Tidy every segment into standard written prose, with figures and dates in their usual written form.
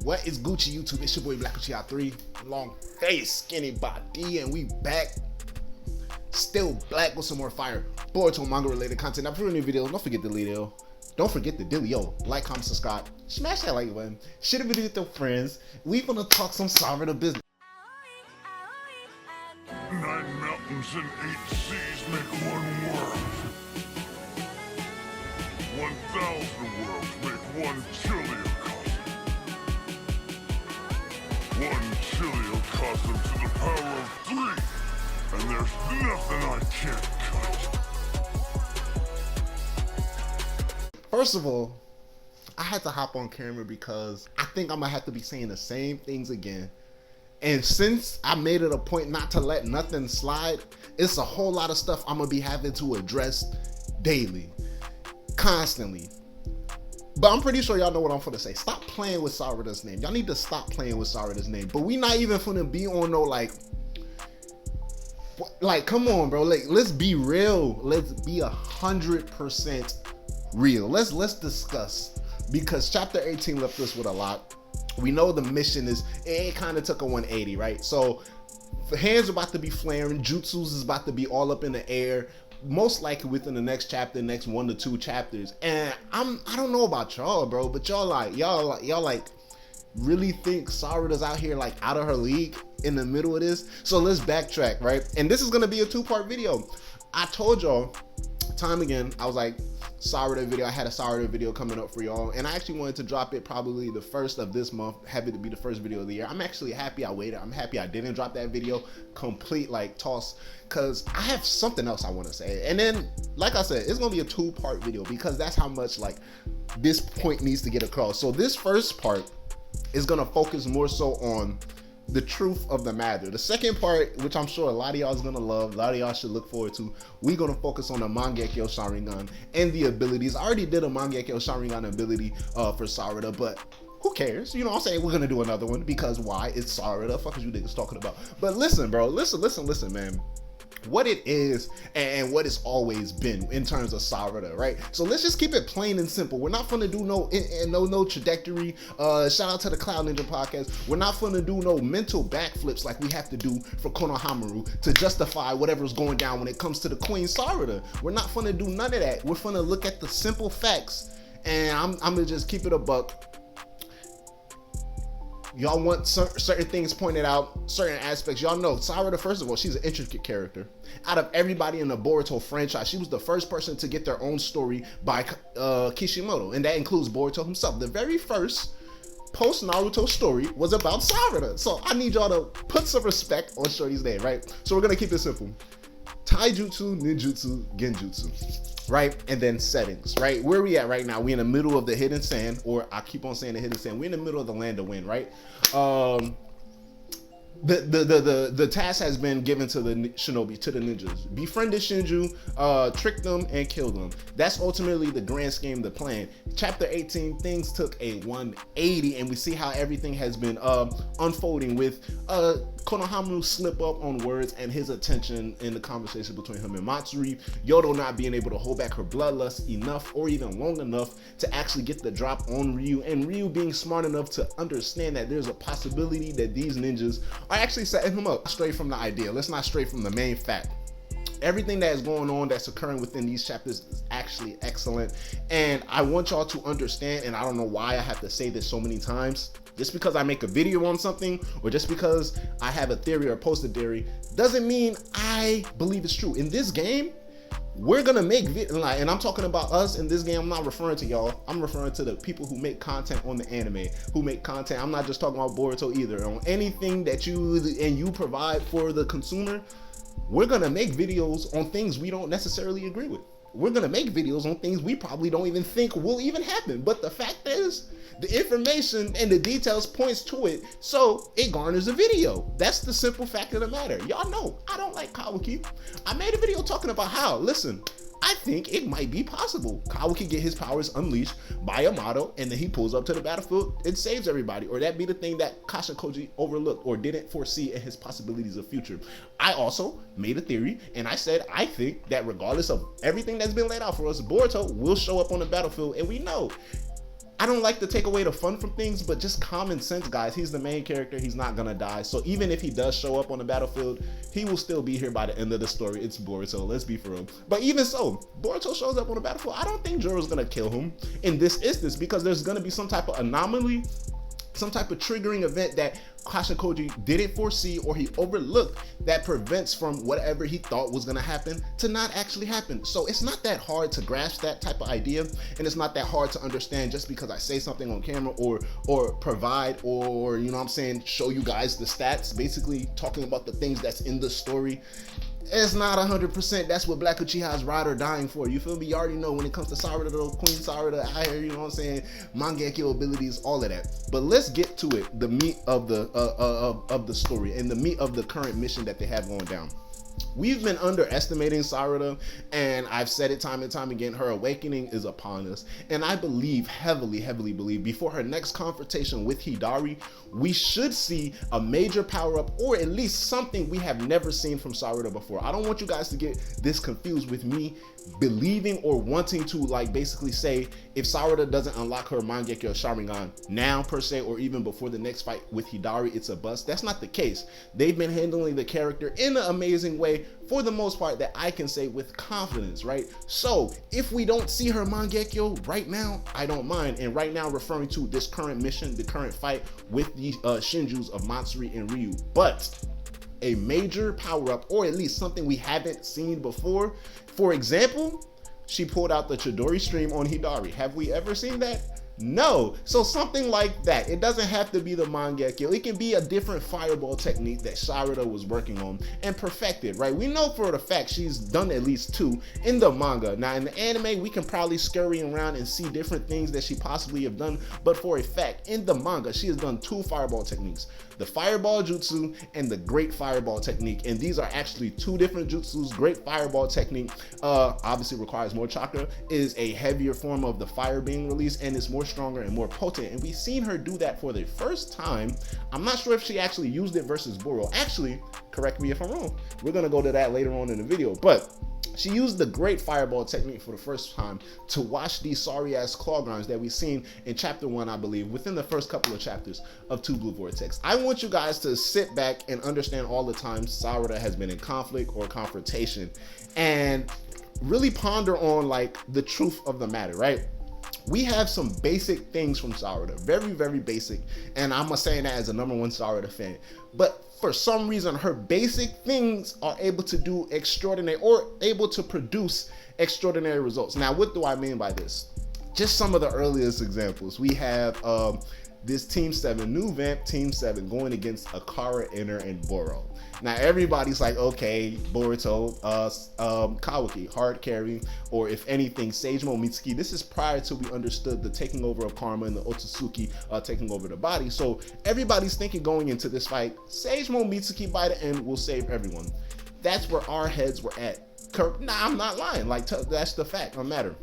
What is Gucci YouTube? It's your boy Black Gucci 3, long face, skinny body, and we back. Still black with some more fire Boruto manga related content. Now, for new videos, don't forget to leave it. Don't forget to do like, comment, subscribe, smash that like button, share the video with your friends. We gonna talk some Sarada business. 9 mountains and 8 seas make one world. 1,000 worlds make 1 chiliocosm. 1 chiliocosm to the power of 3, and there's nothing I can't cut. First of all, I had to hop on camera because I think I'm gonna have to be saying the same things again. And since I made it a point not to let nothing slide, it's a whole lot of stuff I'm gonna be having to address daily, constantly. But I'm pretty sure y'all know what I'm gonna say. Stop playing with Sarada's name. Y'all need to stop playing with Sarada's name. But we not even gonna be on no like, come on, bro. Like, let's be real. Let's be 100% real. Let's discuss, because chapter 18 left us with a lot. We know the mission is, it kind of took a 180, right? So hands are about to be flaring, jutsus is about to be all up in the air, most likely within the next chapter, next 1 to 2 chapters. And I don't know about y'all, bro, but y'all like really think Sarada's out here like out of her league in the middle of this? So let's backtrack, right? And this is gonna be a 2-part video. I told y'all time again, I was like, Sarada video, I had a Sarada video coming up for y'all, and I actually wanted to drop it probably the first of this month, happy to be the first video of the year. I'm actually happy I waited. I'm happy I didn't drop that video complete like toss, because I have something else I want to say. And then, like I said, it's gonna be a 2-part video because that's how much like this point needs to get across. So this first part is gonna focus more so on the truth of the matter. The second part, which I'm sure a lot of y'all is gonna love, a lot of y'all should look forward to, we're gonna focus on the Mangekyo Sharingan and the abilities. I already did a Mangekyo Sharingan ability for Sarada, but who cares? You know what I'm saying? We're gonna do another one because why? It's Sarada. Fuck is you niggas talking about? But listen, bro, listen, man. What it is and what it's always been in terms of Sarada, right? So let's just keep it plain and simple. We're not gonna do no trajectory. Shout out to the Cloud Ninja podcast. We're not gonna do no mental backflips like we have to do for Konohamaru to justify whatever's going down when it comes to the Queen Sarada. We're not gonna do none of that. We're gonna look at the simple facts, and I'm gonna just keep it a buck. Y'all want certain things pointed out, certain aspects. Y'all know Sarada, first of all, she's an intricate character. Out of everybody in the Boruto franchise, she was the first person to get their own story by Kishimoto, and that includes Boruto himself. The very first post-Naruto story was about Sarada. So I need y'all to put some respect on Shorty's name, right? So we're gonna keep it simple. Taijutsu, ninjutsu, genjutsu, right? And then settings, right? Where we at right now? We in the middle of the hidden sand, or I keep on saying the hidden sand. We're in the middle of the land of wind, right? The task has been given to the shinobi, to the ninjas. Befriended Shinju, trick them, and kill them. That's ultimately the grand scheme of the plan. Chapter 18, things took a 180, and we see how everything has been unfolding with Konohamaru slip up on words and his attention in the conversation between him and Matsuri, Yodo not being able to hold back her bloodlust enough or even long enough to actually get the drop on Ryu, and Ryu being smart enough to understand that there's a possibility that these ninjas are actually setting him up. Straight from the idea, let's not stray from the main fact. Everything that is going on that's occurring within these chapters is actually excellent, and I want y'all to understand, and I don't know why I have to say this so many times, just because I make a video on something or just because I have a theory or post a theory doesn't mean I believe it's true. In this game, we're gonna make and I'm talking about us in this game. I'm not referring to y'all, I'm referring to the people who make content on the anime, who make content. I'm not just talking about Boruto either. On anything that you provide for the consumer, we're gonna make videos on things we don't necessarily agree with. We're gonna make videos on things we probably don't even think will even happen. But the fact is, the information and the details points to it, so it garners a video. That's the simple fact of the matter. Y'all know I don't like Kawaki. I made a video talking about how, listen, I think it might be possible Kawaki get his powers unleashed by Yamato, and then he pulls up to the battlefield and saves everybody, or that be the thing that Kasha Koji overlooked or didn't foresee in his possibilities of future. I also made a theory, and I said I think that regardless of everything that's been laid out for us, Boruto will show up on the battlefield, and we know I don't like to take away the fun from things, but just common sense, guys. He's the main character. He's not gonna die. So even if he does show up on the battlefield, he will still be here by the end of the story. It's Boruto, let's be for real. But even so, Boruto shows up on the battlefield. I don't think Jotaro's gonna kill him in this instance, because there's gonna be some type of anomaly, some type of triggering event that Kashakoji didn't foresee or he overlooked that prevents from whatever he thought was going to happen to not actually happen. So it's not that hard to grasp that type of idea, and it's not that hard to understand just because I say something on camera or provide, or you know what I'm saying, show you guys the stats, basically talking about the things that's in the story. It's not 100%. That's what Black Uchiha's ride or dying for. You feel me? You already know when it comes to Sarada, though, Queen Sarada out here, you know what I'm saying? Mangekyo abilities, all of that. But let's get to it, the meat of the story and the meat of the current mission that they have going down. We've been underestimating Sarada, and I've said it time and time again, her awakening is upon us. And I believe, heavily believe, before her next confrontation with Hidari, we should see a major power-up, or at least something we have never seen from Sarada before. I don't want you guys to get this confused with me believing or wanting to like basically say if Sarada doesn't unlock her Mangekyo Sharingan now per se, or even before the next fight with Hidari, it's a bust. That's not the case. They've been handling the character in an amazing way for the most part that I can say with confidence, right? So if we don't see her Mangekyo right now, I don't mind. And right now referring to this current mission, the current fight with the Shinjus of Matsuri and Ryu. But a major power-up, or at least something we haven't seen before. For example, she pulled out the Chidori stream on Hidari. Have we ever seen that? No. So something like that. It doesn't have to be the Mangekyo. It can be a different fireball technique that Sarada was working on and perfected, right? We know for the fact she's done at least 2 in the manga. Now in the anime, we can probably scurry around and see different things that she possibly have done, but for a fact, in the manga, she has done 2 fireball techniques. The fireball jutsu and the great fireball technique. And these are actually 2 different jutsus. Great fireball technique obviously requires more chakra, is a heavier form of the fire being released, and it's more stronger and more potent. And we've seen her do that for the first time. I'm not sure if she actually used it versus Boro. Actually, correct me if I'm wrong. We're gonna go to that later on in the video. But she used the great fireball technique for the first time to wash these sorry ass claw grinds that we've seen in chapter 1, I believe, within the first couple of chapters of 2 Blue Vortex. I want you guys to sit back and understand all the times Sarada has been in conflict or confrontation and really ponder on like the truth of the matter, right? We have some basic things from Sarada, very basic, and I'm saying that as a #1 Sarada fan. But for some reason, her basic things are able to do extraordinary, or able to produce extraordinary results. Now, what do I mean by this? Just some of the earliest examples. We have this Team 7, new vamp Team 7 going against Akara, Inner, and Boro. Now everybody's like, okay, Boruto, Kawaki, hard carry, or if anything, Seijimo Mitsuki. This is prior to we understood the taking over of Karma and the Otsutsuki taking over the body. So everybody's thinking going into this fight, Seijimo Mitsuki by the end will save everyone. That's where our heads were at. Nah, I'm not lying. Like, that's the fact, no matter.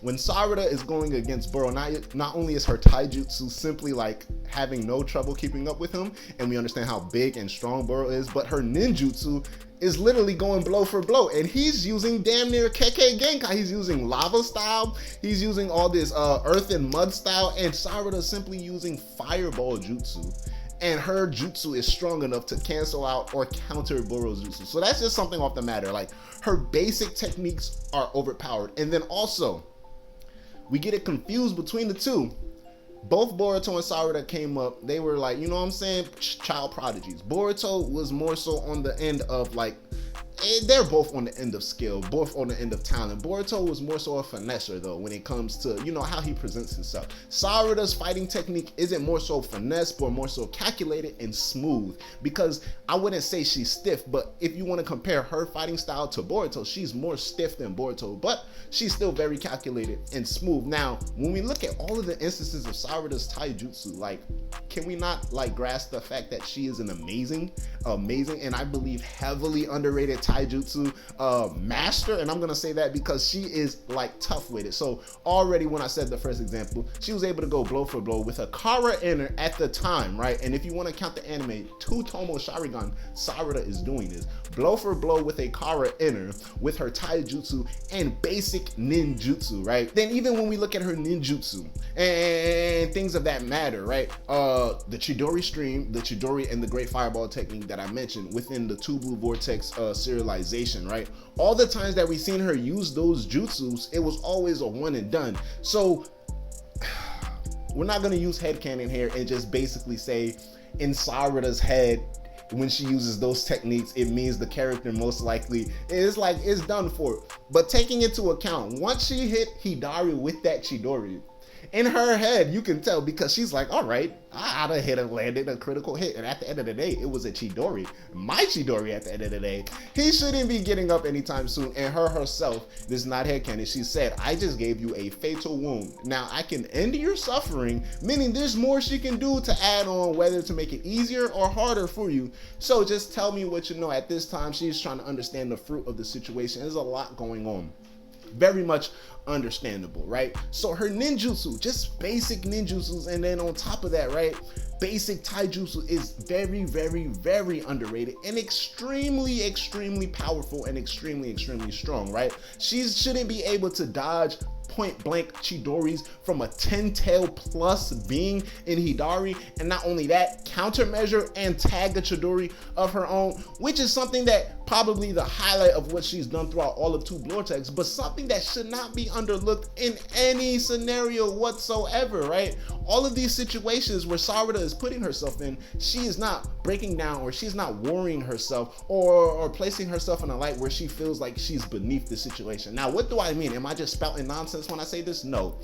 When Sarada is going against Boro, not only is her taijutsu simply like having no trouble keeping up with him, and we understand how big and strong Boro is, but her ninjutsu is literally going blow for blow, and he's using damn near Kekkei Genkai. He's using lava style, he's using all this earth and mud style, and Sarada simply using fireball jutsu. And her jutsu is strong enough to cancel out or counter Boro's jutsu. So that's just something off the matter. Like, her basic techniques are overpowered. And then also, we get it confused between the two. Both Boruto and Sarada came up, they were like, you know what I'm saying, child prodigies. Boruto was more so on the end of like, they're both on the end of skill, both on the end of talent. Boruto was more so a finesser though when it comes to, you know, how he presents himself. Sarada's fighting technique isn't more so finesse, but more so calculated and smooth, because I wouldn't say she's stiff, but if you want to compare her fighting style to Boruto, she's more stiff than Boruto, but she's still very calculated and smooth. Now, when we look at all of the instances of Sarada's taijutsu, like, can we not like grasp the fact that she is an amazing, and I believe heavily underrated taijutsu master, and I'm gonna say that because she is like tough with it. So already when I said the first example, she was able to go blow for blow with a Kara inner at the time, right? And if you want to count the anime, 2-tomo Sharingan, Sarada is doing this. Blow for blow with a Kara inner with her taijutsu and basic ninjutsu, right? Then even when we look at her ninjutsu and things of that matter, right? The Chidori stream, the Chidori, and the Great Fireball technique that I mentioned within the Two Blue Vortex serialization, right? All the times that we've seen her use those jutsus, it was always a one and done. So we're not gonna use headcanon here and just basically say in Sarada's head, when she uses those techniques, it means the character most likely is like, it's done for. But taking into account, once she hit Hidari with that Chidori, in her head, you can tell, because she's like, all right, I oughta hit and landed a critical hit. And at the end of the day, it was a Chidori. My Chidori at the end of the day. He shouldn't be getting up anytime soon. And her herself, this is not headcanon, she said, I just gave you a fatal wound. Now I can end your suffering, meaning there's more she can do to add on, whether to make it easier or harder for you. So just tell me what you know. At this time, she's trying to understand the fruit of the situation. There's a lot going on. Very much understandable, right? So her ninjutsu, just basic ninjutsus, and then on top of that, right, basic taijutsu is very, very, very underrated and extremely, extremely powerful and extremely, extremely strong, right? She shouldn't be able to dodge point blank Chidoris from a 10-tail plus being in Hidari, and not only that, countermeasure and tag a Chidori of her own, which is something that probably the highlight of what she's done throughout all of Two Vortex, but something that should not be underlooked in any scenario whatsoever, right? All of these situations where Sarada is putting herself in, she is not breaking down, or she's not worrying herself or placing herself in a light where she feels like she's beneath the situation. Now, what do I mean? Am I just spouting nonsense when I say this? No.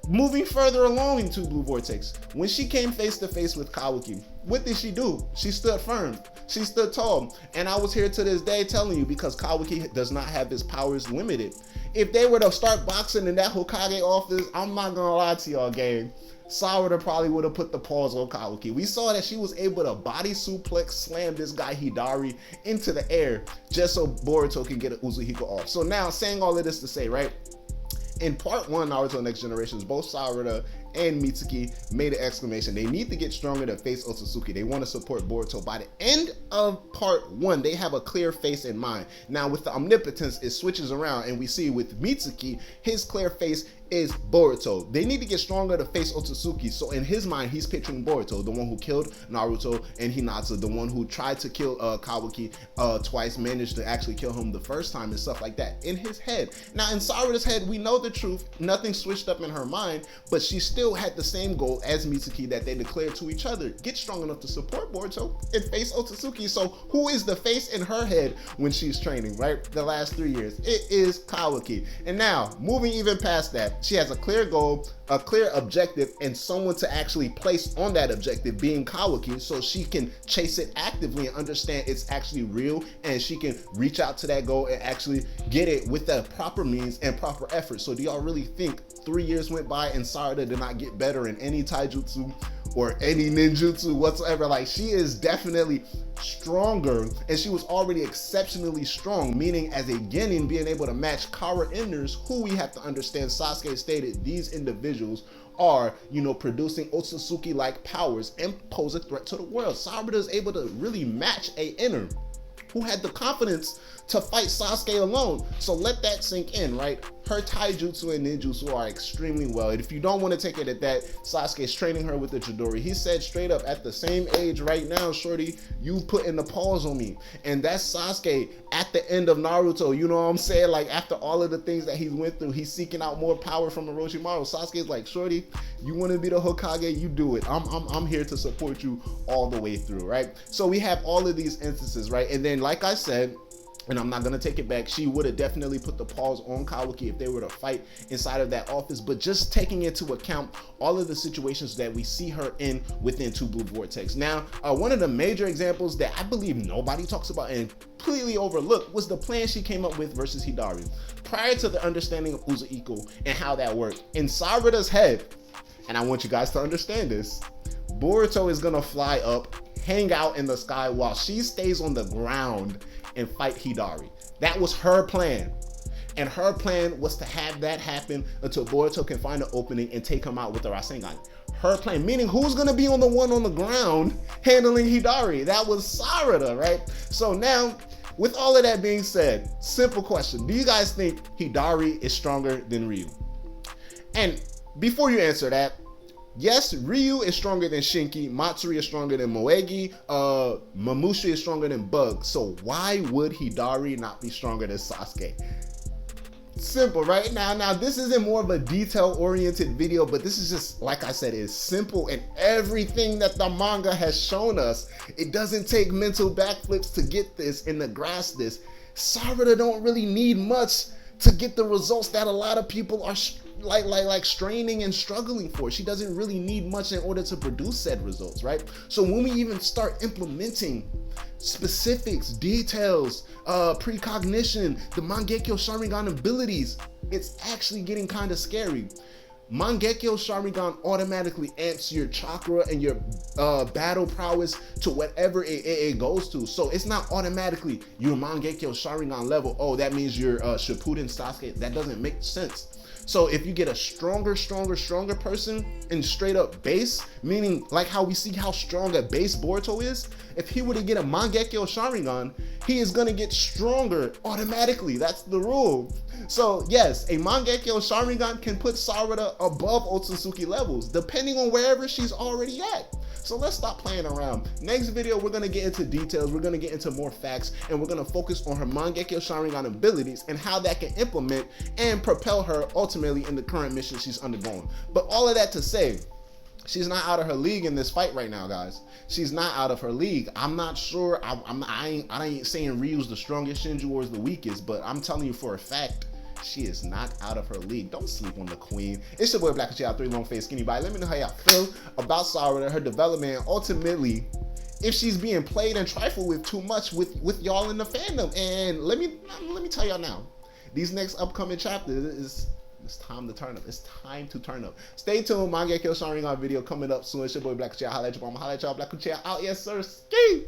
Moving further along in Two Blue Vortex, when she came face to face with Kawaki, what did she do? She stood firm. She stood tall. And I was here to this day telling you, because Kawaki does not have his powers limited. If they were to start boxing in that Hokage office, I'm not gonna lie to y'all, gang, Sarada probably would have put the paws on Kawaki. We saw that she was able to body suplex slam this guy Hidari into the air just so Boruto can get an Uzuhiko off. So now, saying all of this to say, right, in part 1, Naruto Next Generations, both Sarada and Mitsuki made an exclamation. They need to get stronger to face Otsutsuki. They want to support Boruto. By the end of part 1, they have a clear face in mind. Now with the omnipotence, it switches around, and we see with Mitsuki, his clear face is Boruto. They need to get stronger to face Otsutsuki. So in his mind, he's picturing Boruto, the one who killed Naruto and Hinata, the one who tried to kill Kawaki twice, managed to actually kill him the first time and stuff like that in his head. Now in Sarada's head, we know the truth. Nothing switched up in her mind, but she still had the same goal as Mitsuki that they declared to each other. Get strong enough to support Boruto and face Otsutsuki. So who is the face in her head when she's training, right? The last 3 years, it is Kawaki. And now, moving even past that, she has a clear goal, a clear objective, and someone to actually place on that objective, being Kawaki, so she can chase it actively and understand it's actually real, and she can reach out to that goal and actually get it with the proper means and proper effort. So do y'all really think 3 years went by and Sarada did not get better in any taijutsu or any ninjutsu whatsoever? Like, she is definitely stronger, and she was already exceptionally strong, meaning as a genin being able to match Kara Enders, who we have to understand Sasuke stated these individuals are, you know, producing Otsutsuki-like powers and pose a threat to the world. Sarada is able to really match a Ender who had the confidence to fight Sasuke alone. So let that sink in, right? Her taijutsu and ninjutsu are extremely well. And if you don't want to take it at that, Sasuke's training her with the Chidori. He said straight up, at the same age right now, shorty, you putting the paws on me. And that's Sasuke at the end of Naruto. You know what I'm saying? Like, after all of the things that he went through, he's seeking out more power from Orochimaru. Sasuke's like, shorty, you want to be the Hokage? You do it. I'm here to support you all the way through, right? So we have all of these instances, right? And then, like I said, and I'm not going to take it back, she would have definitely put the paws on Kawaki if they were to fight inside of that office. But just taking into account all of the situations that we see her in within Two Blue Vortex. Now, one of the major examples that I believe nobody talks about and completely overlooked was the plan she came up with versus Hidari. Prior to the understanding of Uzuhiko and how that worked, in Sarada's head, and I want you guys to understand this, Boruto is going to fly up hang out in the sky while she stays on the ground and fight Hidari. That was her plan. And her plan was to have that happen until Boruto can find an opening and take him out with the Rasengan. Her plan, meaning who's gonna be on the one on the ground handling Hidari? That was Sarada, right? So now, with all of that being said, simple question. Do you guys think Hidari is stronger than Ryu? And before you answer that, yes, Ryu is stronger than Shinki, Matsuri is stronger than Moegi, Mamushi is stronger than Bug. So why would Hidari not be stronger than Sasuke? Simple, right? Now this isn't more of a detail-oriented video, but this is just, like I said, it's simple, and everything that the manga has shown us, it doesn't take mental backflips to get this and to grasp this. Sarada don't really need much to get the results that a lot of people are like straining and struggling for. She doesn't really need much in order to produce said results, right? So when we even start implementing specifics, details, precognition, the Mangekyo Sharingan abilities, it's actually getting kind of scary. Mangekyo Sharingan automatically amps your chakra and your battle prowess to whatever it goes to. So it's not automatically your Mangekyo Sharingan level. Oh, that means you're Shippuden Sasuke. That doesn't make sense. So if you get a stronger person in straight up base, meaning like how we see how strong a base Boruto is, if he were to get a Mangekyo Sharingan, he is gonna get stronger automatically. That's the rule. So yes, a Mangekyo Sharingan can put Sarada above Otsutsuki levels, depending on wherever she's already at. So let's stop playing around. Next video, we're gonna get into details, we're gonna get into more facts, and we're gonna focus on her Mangekyo Sharingan abilities and how that can implement and propel her ultimately in the current mission she's undergoing. But all of that to say, she's not out of her league in this fight right now, guys. She's not out of her league. I'm not sure, I ain't saying Ryu's the strongest, Shinju or is the weakest, but I'm telling you for a fact, she is not out of her league. Don't sleep on the queen. It's your boy Black Uchiha, 3 long face skinny body. Let me know how y'all feel about Sarada, her development, ultimately, if she's being played and trifled with too much with y'all in the fandom. And let me tell y'all now, these next upcoming chapters it's time to turn up. It's time to turn up. Stay tuned. Mangekyo Sharingan video coming up soon. It's your boy Black Uchiha. Holla at y'all, Black Uchiha out. Yes, sir. Ski.